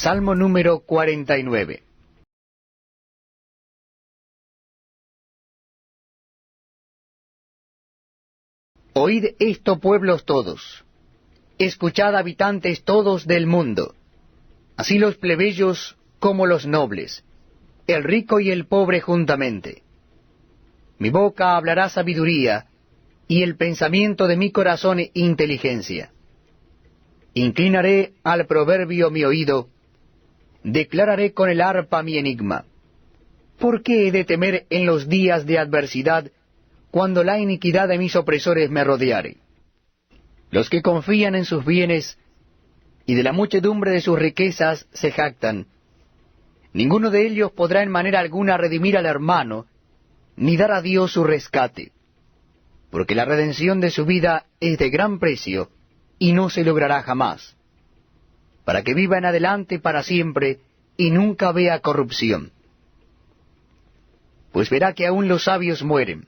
Salmo número 49. Oíd esto, pueblos todos, escuchad, habitantes todos del mundo, así los plebeyos como los nobles, el rico y el pobre juntamente. Mi boca hablará sabiduría, y el pensamiento de mi corazón inteligencia. Inclinaré al proverbio mi oído, declararé con el arpa mi enigma. ¿Por qué he de temer en los días de adversidad, cuando la iniquidad de mis opresores me rodeare? Los que confían en sus bienes y de la muchedumbre de sus riquezas se jactan. Ninguno de ellos podrá en manera alguna redimir al hermano, ni dar a Dios su rescate, porque la redención de su vida es de gran precio, y no se logrará jamás, para que viva en adelante para siempre, y nunca vea corrupción. Pues verá que aún los sabios mueren,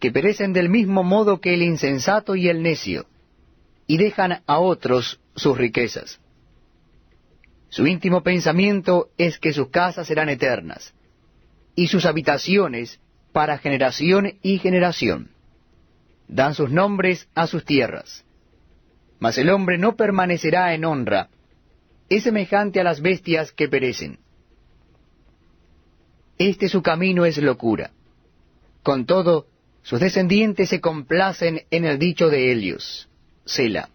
que perecen del mismo modo que el insensato y el necio, y dejan a otros sus riquezas. Su íntimo pensamiento es que sus casas serán eternas, y sus habitaciones para generación y generación. Dan sus nombres a sus tierras. Mas el hombre no permanecerá en honra, es semejante a las bestias que perecen. Este su camino es locura. Con todo, sus descendientes se complacen en el dicho de ellos. Sela.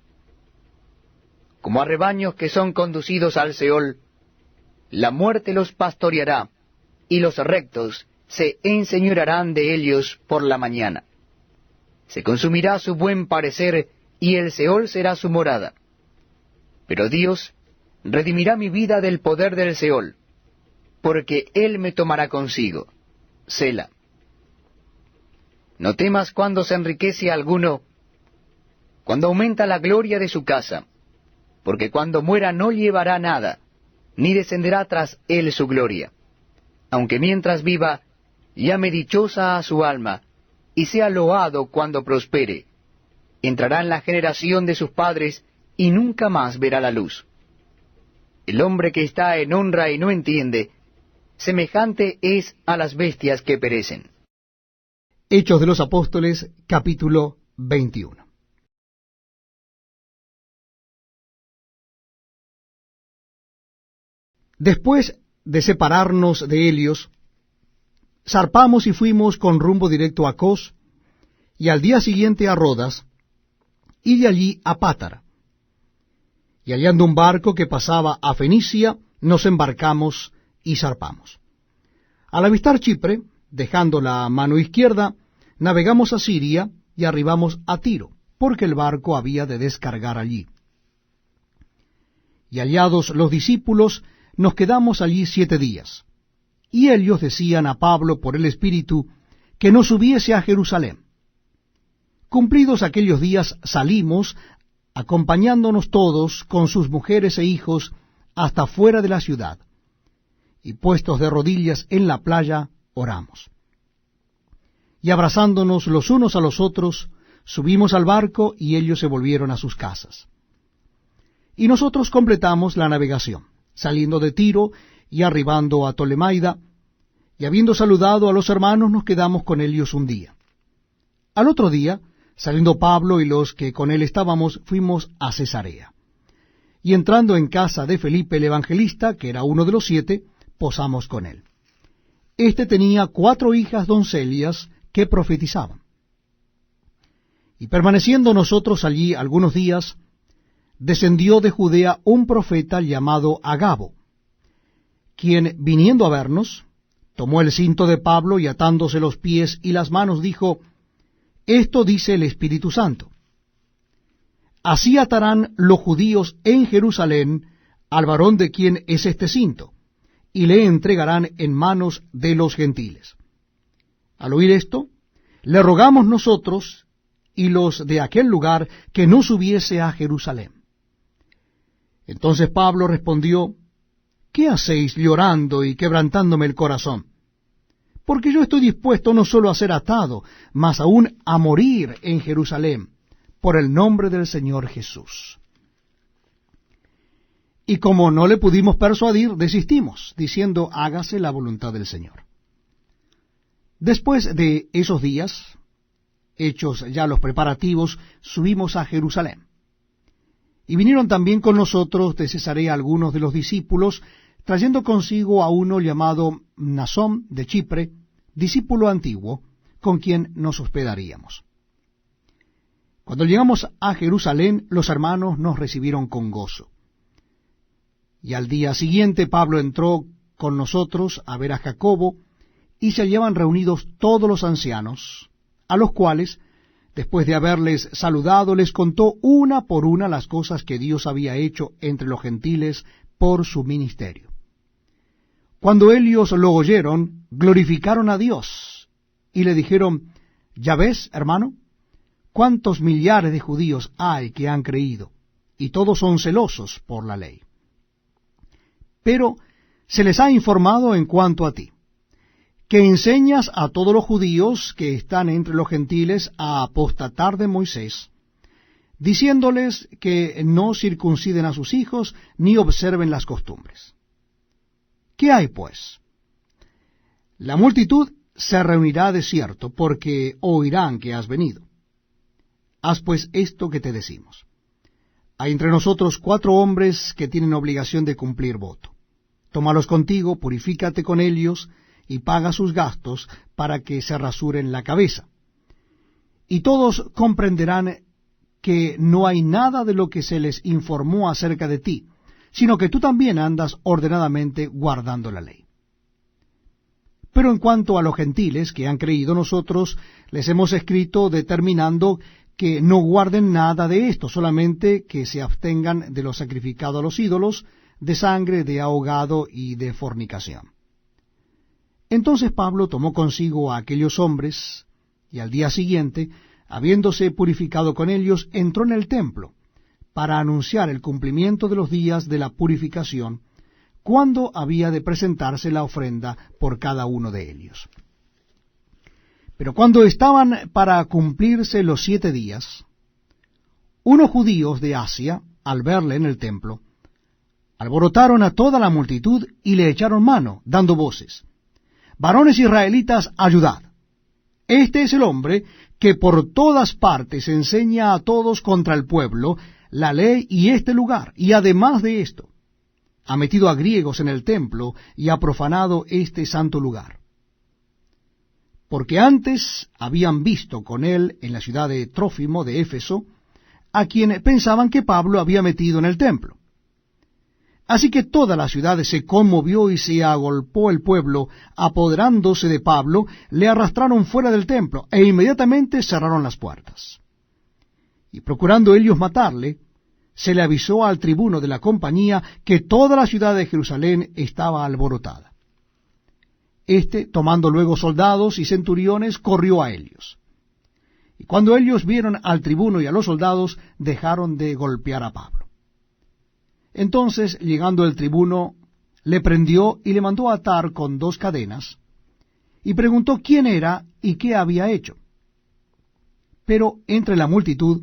Como a rebaños que son conducidos al Seol, la muerte los pastoreará, y los rectos se enseñorearán de ellos por la mañana. Se consumirá su buen parecer, y el Seol será su morada. Pero Dios redimirá mi vida del poder del Seol, porque Él me tomará consigo. Sela. No temas cuando se enriquece alguno, cuando aumenta la gloria de su casa, porque cuando muera no llevará nada, ni descenderá tras él su gloria. Aunque mientras viva, llame dichosa a su alma, y sea loado cuando prospere. Entrará en la generación de sus padres, y nunca más verá la luz. El hombre que está en honra y no entiende, semejante es a las bestias que perecen. Hechos de los Apóstoles, capítulo 21. Después de separarnos de Helios, zarpamos y fuimos con rumbo directo a Cos, y al día siguiente a Rodas, y de allí a Pátara. Y hallando un barco que pasaba a Fenicia, nos embarcamos y zarpamos. Al avistar Chipre, dejando la mano izquierda, navegamos a Siria y arribamos a Tiro, porque el barco había de descargar allí. Y hallados los discípulos, nos quedamos allí 7 días. Y ellos decían a Pablo por el Espíritu que no subiese a Jerusalén. Cumplidos aquellos días salimos, acompañándonos todos con sus mujeres e hijos hasta fuera de la ciudad. Y puestos de rodillas en la playa, oramos. Y abrazándonos los unos a los otros, subimos al barco y ellos se volvieron a sus casas. Y nosotros completamos la navegación, saliendo de Tiro y arribando a Tolemaida, y habiendo saludado a los hermanos nos quedamos con ellos un día. Al otro día, saliendo Pablo y los que con él estábamos, fuimos a Cesarea. Y entrando en casa de Felipe el evangelista, que era uno de los 7, posamos con él. Este tenía 4 hijas doncellas que profetizaban. Y permaneciendo nosotros allí algunos días, descendió de Judea un profeta llamado Agabo, quien, viniendo a vernos, tomó el cinto de Pablo y atándose los pies y las manos, dijo: Esto dice el Espíritu Santo. Así atarán los judíos en Jerusalén al varón de quien es este cinto, y le entregarán en manos de los gentiles. Al oír esto, le rogamos nosotros y los de aquel lugar que no subiese a Jerusalén. Entonces Pablo respondió: ¿Qué hacéis llorando y quebrantándome el corazón? Porque yo estoy dispuesto no solo a ser atado, mas aún a morir en Jerusalén, por el nombre del Señor Jesús. Y como no le pudimos persuadir, desistimos, diciendo, hágase la voluntad del Señor. Después de esos días, hechos ya los preparativos, subimos a Jerusalén. Y vinieron también con nosotros de Cesarea algunos de los discípulos, trayendo consigo a uno llamado Mnasón de Chipre, discípulo antiguo, con quien nos hospedaríamos. Cuando llegamos a Jerusalén, los hermanos nos recibieron con gozo. Y al día siguiente Pablo entró con nosotros a ver a Jacobo, y se hallaban reunidos todos los ancianos, a los cuales, después de haberles saludado, les contó una por una las cosas que Dios había hecho entre los gentiles por su ministerio. Cuando ellos lo oyeron, glorificaron a Dios, y le dijeron, ¿ya ves, hermano? ¿Cuántos millares de judíos hay que han creído? Y todos son celosos por la ley. Pero se les ha informado en cuanto a ti, que enseñas a todos los judíos que están entre los gentiles a apostatar de Moisés, diciéndoles que no circunciden a sus hijos ni observen las costumbres. ¿Qué hay, pues? La multitud se reunirá de cierto, porque oirán que has venido. Haz pues esto que te decimos. Hay entre nosotros 4 hombres que tienen obligación de cumplir voto. Tómalos contigo, purifícate con ellos, y paga sus gastos para que se rasuren la cabeza. Y todos comprenderán que no hay nada de lo que se les informó acerca de ti, sino que tú también andas ordenadamente guardando la ley. Pero en cuanto a los gentiles que han creído, nosotros les hemos escrito determinando que no guarden nada de esto, solamente que se abstengan de lo sacrificado a los ídolos, de sangre, de ahogado y de fornicación. Entonces Pablo tomó consigo a aquellos hombres, y al día siguiente, habiéndose purificado con ellos, entró en el templo, para anunciar el cumplimiento de los días de la purificación, cuando había de presentarse la ofrenda por cada uno de ellos. Pero cuando estaban para cumplirse los 7 días, unos judíos de Asia, al verle en el templo, alborotaron a toda la multitud y le echaron mano, dando voces, varones israelitas, ayudad. Este es el hombre que por todas partes enseña a todos contra el pueblo la ley y este lugar, y además de esto, ha metido a griegos en el templo y ha profanado este santo lugar. Porque antes habían visto con él en la ciudad de Trófimo de Éfeso, a quien pensaban que Pablo había metido en el templo. Así que toda la ciudad se conmovió y se agolpó el pueblo, apoderándose de Pablo, le arrastraron fuera del templo, e inmediatamente cerraron las puertas. Y procurando ellos matarle, se le avisó al tribuno de la compañía que toda la ciudad de Jerusalén estaba alborotada. Este, tomando luego soldados y centuriones, corrió a ellos. Y cuando ellos vieron al tribuno y a los soldados, dejaron de golpear a Pablo. Entonces, llegando el tribuno, le prendió y le mandó atar con 2 cadenas, y preguntó quién era y qué había hecho. Pero entre la multitud,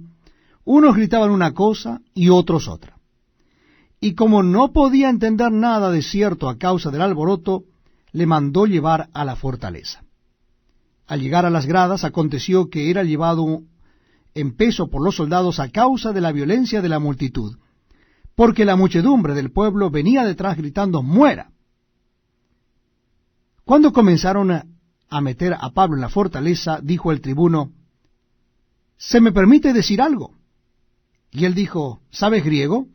unos gritaban una cosa y otros otra. Y como no podía entender nada de cierto a causa del alboroto, le mandó llevar a la fortaleza. Al llegar a las gradas, aconteció que era llevado en peso por los soldados a causa de la violencia de la multitud, porque la muchedumbre del pueblo venía detrás gritando, ¡muera! Cuando comenzaron a meter a Pablo en la fortaleza, dijo el tribuno, ¿se me permite decir algo? Y él dijo, ¿sabes griego?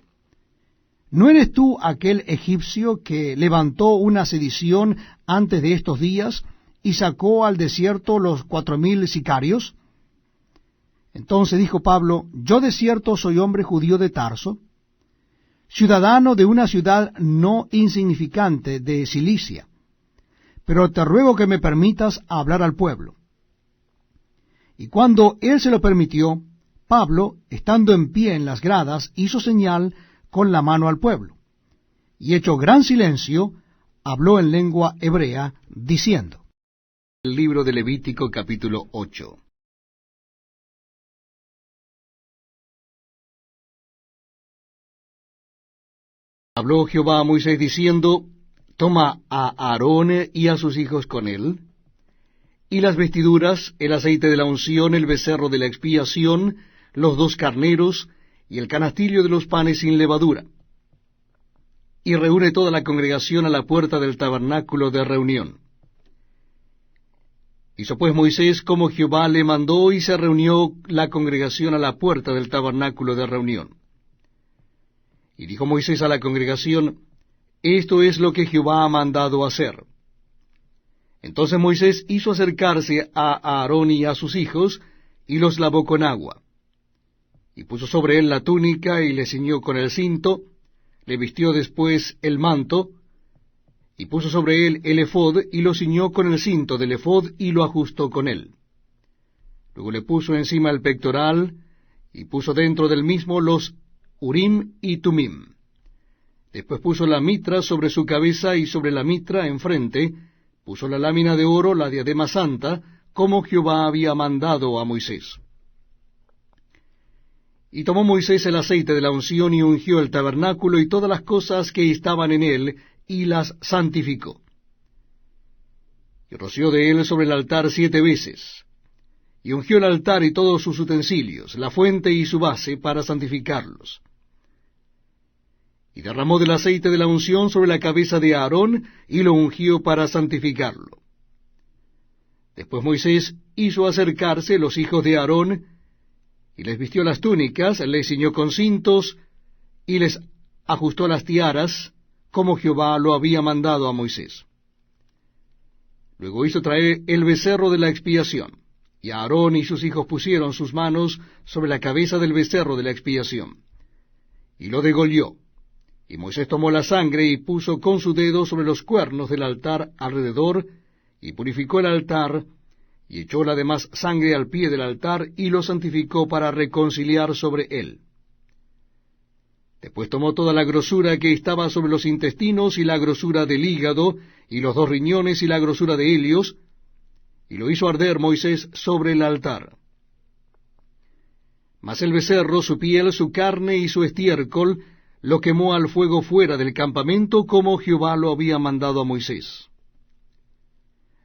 ¿No eres tú aquel egipcio que levantó una sedición antes de estos días y sacó al desierto los 4,000 sicarios? Entonces dijo Pablo, yo de cierto soy hombre judío de Tarso, ciudadano de una ciudad no insignificante de Cilicia, pero te ruego que me permitas hablar al pueblo. Y cuando él se lo permitió, Pablo, estando en pie en las gradas, hizo señal con la mano al pueblo, y hecho gran silencio, habló en lengua hebrea, diciendo. El libro de Levítico capítulo 8. Habló Jehová a Moisés diciendo, toma a Aarón y a sus hijos con él, y las vestiduras, el aceite de la unción, el becerro de la expiación, los 2 carneros, y el canastillo de los panes sin levadura. Y reúne toda la congregación a la puerta del tabernáculo de reunión. Hizo pues Moisés como Jehová le mandó, y se reunió la congregación a la puerta del tabernáculo de reunión. Y dijo Moisés a la congregación, esto es lo que Jehová ha mandado hacer. Entonces Moisés hizo acercarse a Aarón y a sus hijos, y los lavó con agua. Y puso sobre él la túnica, y le ciñó con el cinto, le vistió después el manto, y puso sobre él el ephod, y lo ciñó con el cinto del ephod, y lo ajustó con él. Luego le puso encima el pectoral, y puso dentro del mismo los Urim y Tumim. Después puso la mitra sobre su cabeza, y sobre la mitra enfrente puso la lámina de oro, la diadema santa, como Jehová había mandado a Moisés. Y tomó Moisés el aceite de la unción, y ungió el tabernáculo y todas las cosas que estaban en él, y las santificó. Y roció de él sobre el altar 7 veces, y ungió el altar y todos sus utensilios, la fuente y su base, para santificarlos. Y derramó del aceite de la unción sobre la cabeza de Aarón, y lo ungió para santificarlo. Después Moisés hizo acercarse los hijos de Aarón, y les vistió las túnicas, les ciñó con cintos, y les ajustó las tiaras, como Jehová lo había mandado a Moisés. Luego hizo traer el becerro de la expiación, y Aarón y sus hijos pusieron sus manos sobre la cabeza del becerro de la expiación, y lo degolló. Y Moisés tomó la sangre y puso con su dedo sobre los cuernos del altar alrededor, y purificó el altar, y echó la demás sangre al pie del altar, y lo santificó para reconciliar sobre él. Después tomó toda la grosura que estaba sobre los intestinos, y la grosura del hígado, y los 2 riñones, y la grosura de Helios, y lo hizo arder Moisés sobre el altar. Mas el becerro, su piel, su carne y su estiércol, lo quemó al fuego fuera del campamento, como Jehová lo había mandado a Moisés.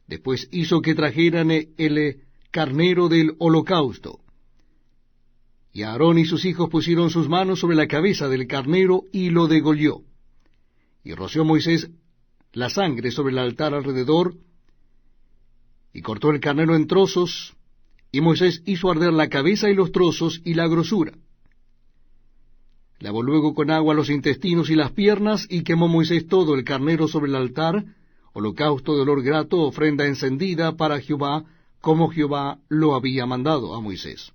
Después hizo que trajeran el carnero del holocausto. Y Aarón y sus hijos pusieron sus manos sobre la cabeza del carnero, y lo degolló. Y roció Moisés la sangre sobre el altar alrededor, y cortó el carnero en trozos, y Moisés hizo arder la cabeza y los trozos y la grosura. Lavó luego con agua los intestinos y las piernas, y quemó Moisés todo el carnero sobre el altar, holocausto de olor grato, ofrenda encendida para Jehová, como Jehová lo había mandado a Moisés.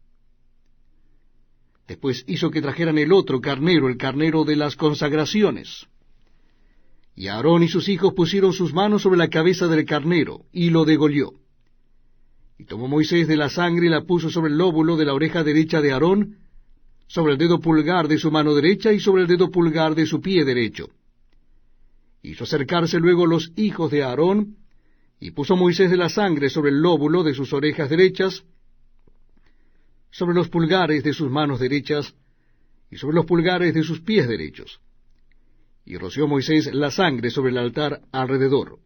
Después hizo que trajeran el otro carnero, el carnero de las consagraciones. Y Aarón y sus hijos pusieron sus manos sobre la cabeza del carnero, y lo degolló. Y tomó Moisés de la sangre y la puso sobre el lóbulo de la oreja derecha de Aarón, sobre el dedo pulgar de su mano derecha y sobre el dedo pulgar de su pie derecho. Hizo acercarse luego los hijos de Aarón, y puso Moisés de la sangre sobre el lóbulo de sus orejas derechas, sobre los pulgares de sus manos derechas, y sobre los pulgares de sus pies derechos. Y roció Moisés la sangre sobre el altar alrededor.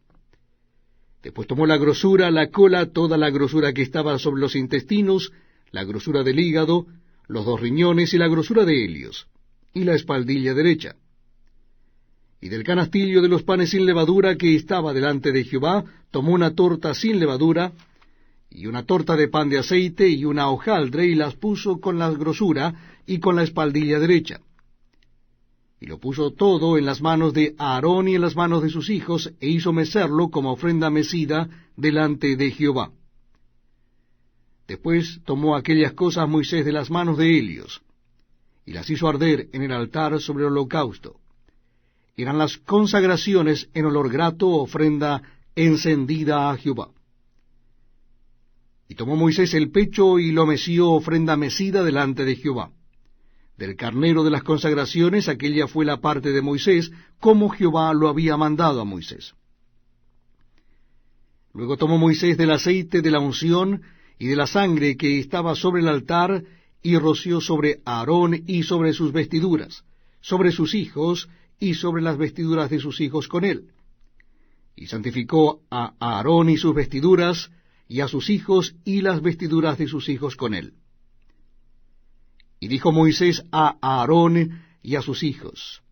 Después tomó la grosura, la cola, toda la grosura que estaba sobre los intestinos, la grosura del hígado, los 2 riñones y la grosura de Helios, y la espaldilla derecha. Y del canastillo de los panes sin levadura que estaba delante de Jehová, tomó una torta sin levadura, y una torta de pan de aceite, y una hojaldre, y las puso con la grosura, y con la espaldilla derecha. Y lo puso todo en las manos de Aarón y en las manos de sus hijos, e hizo mecerlo como ofrenda mecida delante de Jehová. Después tomó aquellas cosas Moisés de las manos de Helios, y las hizo arder en el altar sobre el holocausto. Eran las consagraciones en olor grato, ofrenda encendida a Jehová. Y tomó Moisés el pecho y lo meció ofrenda mecida delante de Jehová. Del carnero de las consagraciones, aquella fue la parte de Moisés, como Jehová lo había mandado a Moisés. Luego tomó Moisés del aceite de la unción y de la sangre que estaba sobre el altar, y roció sobre Aarón y sobre sus vestiduras, sobre sus hijos y sobre las vestiduras de sus hijos con él. Y santificó a Aarón y sus vestiduras, y a sus hijos y las vestiduras de sus hijos con él. Y dijo Moisés a Aarón y a sus hijos: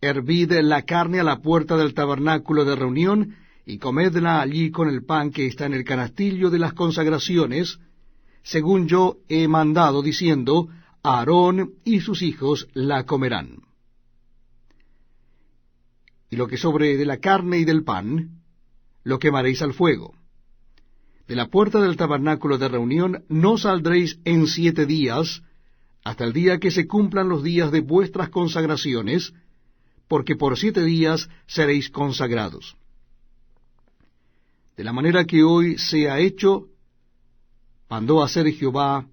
Hervid la carne a la puerta del tabernáculo de reunión, y comedla allí con el pan que está en el canastillo de las consagraciones, según yo he mandado, diciendo: Aarón y sus hijos la comerán. Y lo que sobre de la carne y del pan, lo quemaréis al fuego. De la puerta del tabernáculo de reunión no saldréis en 7 días, hasta el día que se cumplan los días de vuestras consagraciones, porque por 7 días seréis consagrados. De la manera que hoy se ha hecho, mandó hacer Jehová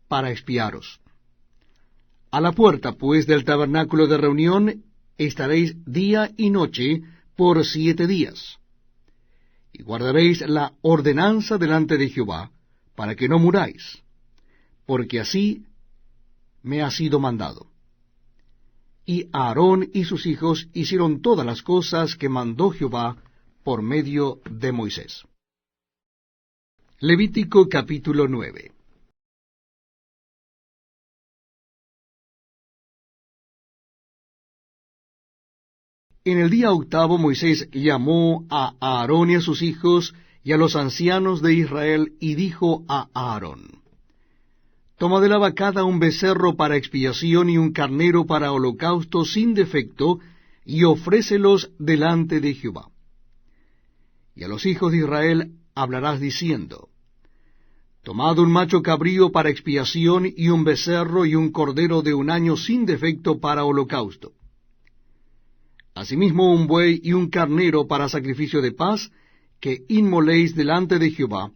para expiaros. A la puerta, pues, del tabernáculo de reunión estaréis día y noche por 7 días. Y guardaréis la ordenanza delante de Jehová, para que no muráis, porque así me ha sido mandado. Y Aarón y sus hijos hicieron todas las cosas que mandó Jehová por medio de Moisés. Levítico capítulo 9. En el día 8 Moisés llamó a Aarón y a sus hijos y a los ancianos de Israel, y dijo a Aarón: Toma de la vacada un becerro para expiación y un carnero para holocausto sin defecto, y ofrécelos delante de Jehová. Y a los hijos de Israel hablarás diciendo: Tomad un macho cabrío para expiación, y un becerro y un cordero de 1 año sin defecto para holocausto. Asimismo un buey y un carnero para sacrificio de paz, que inmoléis delante de Jehová,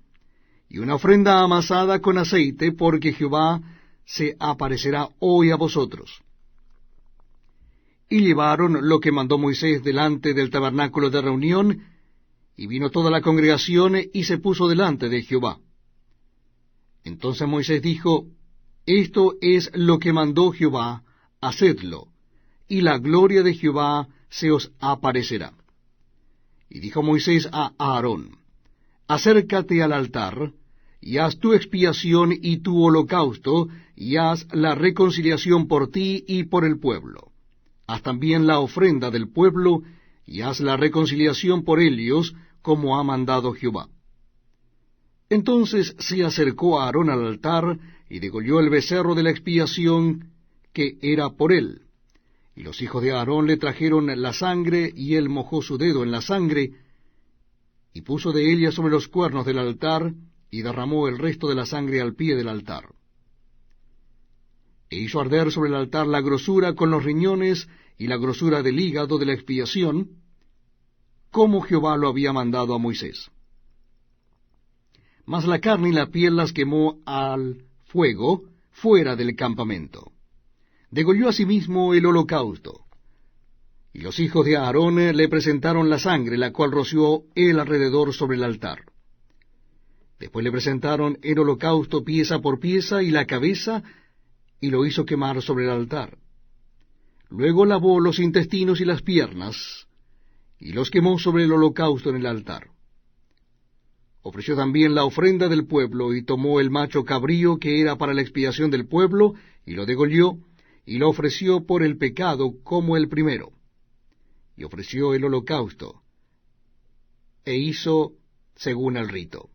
y una ofrenda amasada con aceite, porque Jehová se aparecerá hoy a vosotros. Y llevaron lo que mandó Moisés delante del tabernáculo de reunión, y vino toda la congregación, y se puso delante de Jehová. Entonces Moisés dijo: Esto es lo que mandó Jehová, hacedlo, y la gloria de Jehová se os aparecerá. Y dijo Moisés a Aarón: Acércate al altar, y haz tu expiación y tu holocausto, y haz la reconciliación por ti y por el pueblo. Haz también la ofrenda del pueblo, y haz la reconciliación por ellos, como ha mandado Jehová. Entonces se acercó Aarón al altar, y degolló el becerro de la expiación, que era por él. Y los hijos de Aarón le trajeron la sangre, y él mojó su dedo en la sangre, y puso de ella sobre los cuernos del altar, y derramó el resto de la sangre al pie del altar. E hizo arder sobre el altar la grosura con los riñones, y la grosura del hígado de la expiación, como Jehová lo había mandado a Moisés. Mas la carne y la piel las quemó al fuego fuera del campamento. Degolló asimismo el holocausto. Y los hijos de Aarón le presentaron la sangre, la cual roció él alrededor sobre el altar. Después le presentaron el holocausto pieza por pieza y la cabeza, y lo hizo quemar sobre el altar. Luego lavó los intestinos y las piernas, y los quemó sobre el holocausto en el altar. Ofreció también la ofrenda del pueblo, y tomó el macho cabrío que era para la expiación del pueblo, y lo degolló, y lo ofreció por el pecado como el primero. Y ofreció el holocausto, e hizo según el rito.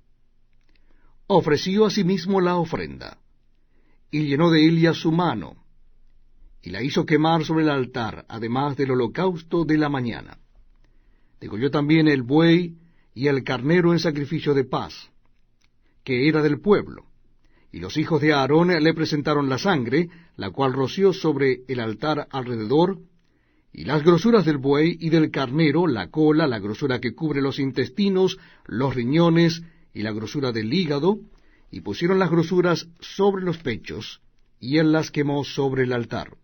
Ofreció asimismo la ofrenda, y llenó de ella su mano, y la hizo quemar sobre el altar, además del holocausto de la mañana. Degolló también el buey y el carnero en sacrificio de paz, que era del pueblo. Y los hijos de Aarón le presentaron la sangre, la cual roció sobre el altar alrededor, y las grosuras del buey y del carnero, la cola, la grosura que cubre los intestinos, los riñones y la grosura del hígado, y pusieron las grosuras sobre los pechos, y él las quemó sobre el altar.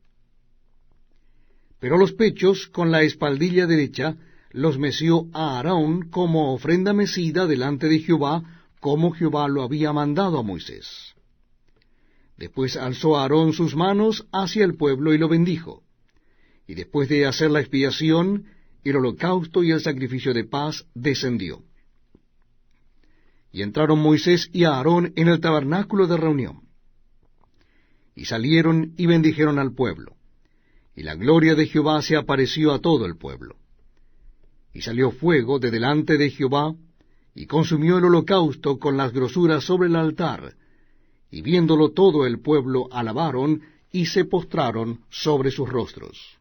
Pero los pechos con la espaldilla derecha los meció a Aarón como ofrenda mecida delante de Jehová, como Jehová lo había mandado a Moisés. Después alzó Aarón sus manos hacia el pueblo y lo bendijo. Y después de hacer la expiación, el holocausto y el sacrificio de paz descendió. Y entraron Moisés y Aarón en el tabernáculo de reunión. Y salieron y bendijeron al pueblo. Y la gloria de Jehová se apareció a todo el pueblo. Y salió fuego de delante de Jehová, y consumió el holocausto con las grosuras sobre el altar. Y viéndolo todo el pueblo alabaron, y se postraron sobre sus rostros.